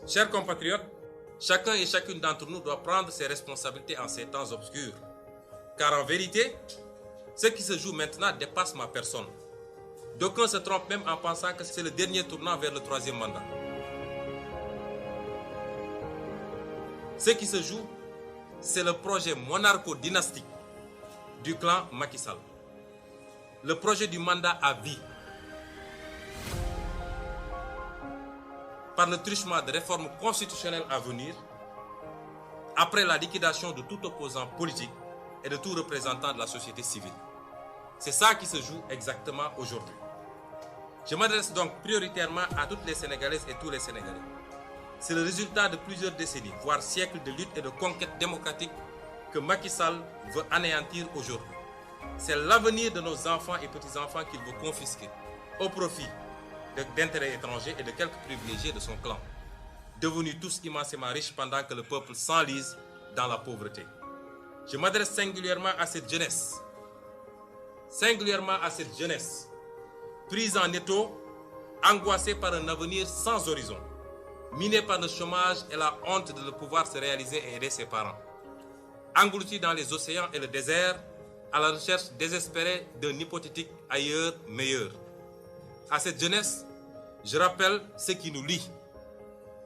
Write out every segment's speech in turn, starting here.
Chers compatriotes, chacun et chacune d'entre nous doit prendre ses responsabilités en ces temps obscurs. Car en vérité, ce qui se joue maintenant dépasse ma personne. D'aucuns se trompent même en pensant que c'est le dernier tournant vers le troisième mandat. Ce qui se joue, c'est le projet monarcho-dynastique du clan Macky Sall. Le projet du mandat à vie. Par le truchement de réformes constitutionnelles à venir, après la liquidation de tout opposant politique et de tout représentant de la société civile. C'est ça qui se joue exactement aujourd'hui. Je m'adresse donc prioritairement à toutes les Sénégalaises et tous les Sénégalais. C'est le résultat de plusieurs décennies, voire siècles de lutte et de conquête démocratique que Macky Sall veut anéantir aujourd'hui. C'est l'avenir de nos enfants et petits-enfants qu'il veut confisquer au profit d'intérêts étrangers et de quelques privilégiés de son clan, devenus tous immensément riches pendant que le peuple s'enlise dans la pauvreté. Je m'adresse singulièrement à cette jeunesse, prise en étau, angoissée par un avenir sans horizon, minée par le chômage et la honte de ne pouvoir se réaliser et aider ses parents, engloutie dans les océans et le désert, à la recherche désespérée d'un hypothétique ailleurs meilleur. À cette jeunesse, je rappelle ce qui nous lie,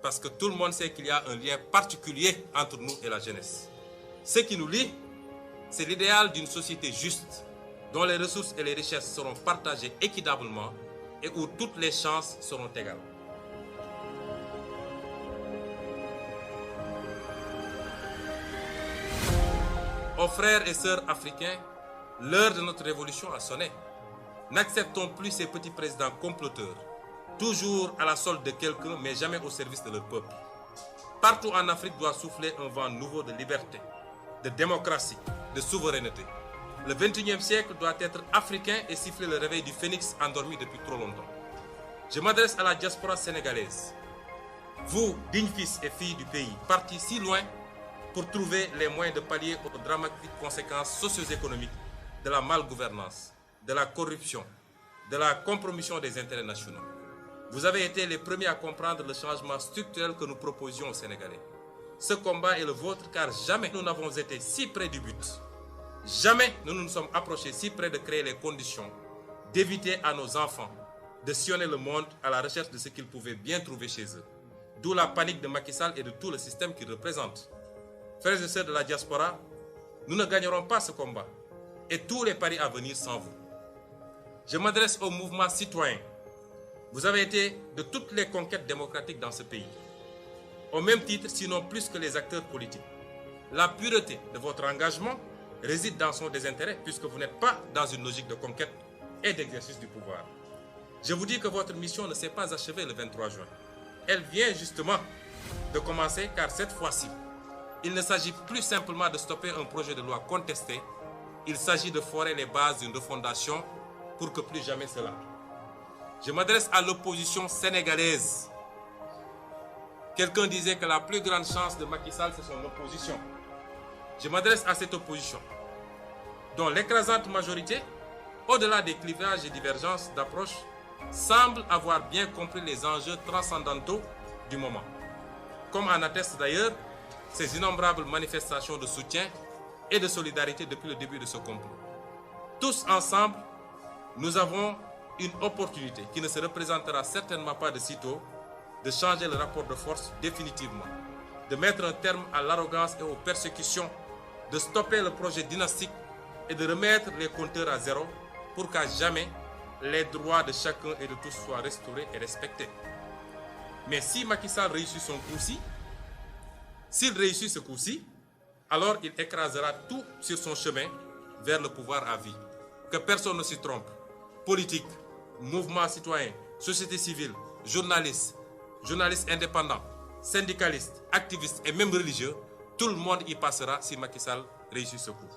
parce que tout le monde sait qu'il y a un lien particulier entre nous et la jeunesse. Ce qui nous lie, c'est l'idéal d'une société juste, dont les ressources et les richesses seront partagées équitablement et où toutes les chances seront égales. Aux frères et sœurs africains, l'heure de notre révolution a sonné. N'acceptons plus ces petits présidents comploteurs, toujours à la solde de quelqu'un, mais jamais au service de leur peuple. Partout en Afrique doit souffler un vent nouveau de liberté, de démocratie, de souveraineté. Le 21e siècle doit être africain et siffler le réveil du phénix endormi depuis trop longtemps. Je m'adresse à la diaspora sénégalaise. Vous, dignes fils et filles du pays, partis si loin pour trouver les moyens de pallier aux dramatiques conséquences socio-économiques de la malgouvernance, de la corruption, de la compromission des intérêts nationaux. Vous avez été les premiers à comprendre le changement structurel que nous proposions aux Sénégalais. Ce combat est le vôtre car jamais nous n'avons été si près du but. Jamais nous nous sommes approchés si près de créer les conditions d'éviter à nos enfants de sillonner le monde à la recherche de ce qu'ils pouvaient bien trouver chez eux. D'où la panique de Macky Sall et de tout le système qu'il représente. Frères et sœurs de la diaspora, nous ne gagnerons pas ce combat et tous les paris à venir sans vous. Je m'adresse au mouvement citoyen. Vous avez été de toutes les conquêtes démocratiques dans ce pays. Au même titre, sinon plus que les acteurs politiques. La pureté de votre engagement réside dans son désintérêt puisque vous n'êtes pas dans une logique de conquête et d'exercice du pouvoir. Je vous dis que votre mission ne s'est pas achevée le 23 juin. Elle vient justement de commencer car cette fois-ci, il ne s'agit plus simplement de stopper un projet de loi contesté, il s'agit de forer les bases d'une refondation pour que plus jamais cela. Je m'adresse à l'opposition sénégalaise. Quelqu'un disait que la plus grande chance de Macky Sall, c'est son opposition. Je m'adresse à cette opposition, dont l'écrasante majorité, au-delà des clivages et divergences d'approche, semble avoir bien compris les enjeux transcendantaux du moment. Comme en attestent d'ailleurs ces innombrables manifestations de soutien et de solidarité depuis le début de ce complot. Tous ensemble, nous avons une opportunité qui ne se représentera certainement pas de sitôt, de changer le rapport de force définitivement, de mettre un terme à l'arrogance et aux persécutions, de stopper le projet dynastique et de remettre les compteurs à zéro pour qu'à jamais les droits de chacun et de tous soient restaurés et respectés. Mais si Macky Sall réussit son coup-ci, s'il réussit ce coup-ci, alors il écrasera tout sur son chemin vers le pouvoir à vie. Que personne ne s'y trompe. Politique, mouvement citoyen, société civile, journalistes indépendants, syndicalistes, activistes et même religieux, tout le monde y passera si Macky Sall réussit ce coup.